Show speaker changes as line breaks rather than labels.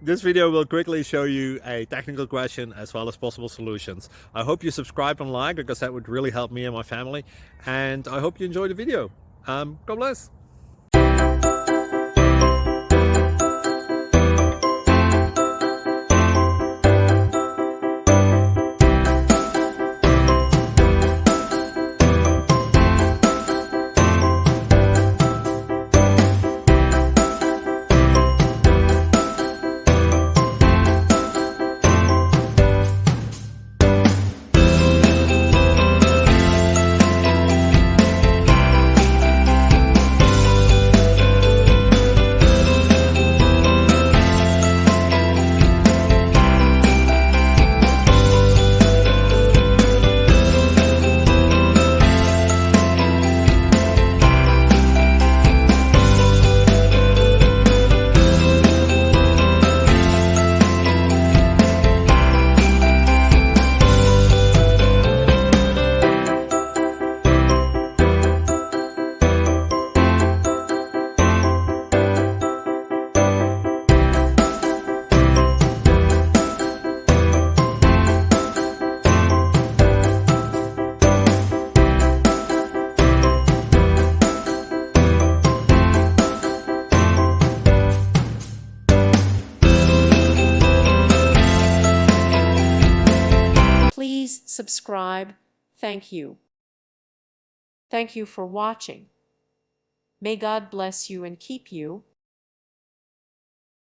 This video will quickly show you a technical question as well as possible solutions. I hope you subscribe and like, because that would really help me and my family. And I hope you enjoy the video. God bless.
Please subscribe. Thank you. Thank you for watching. May God bless you and keep you.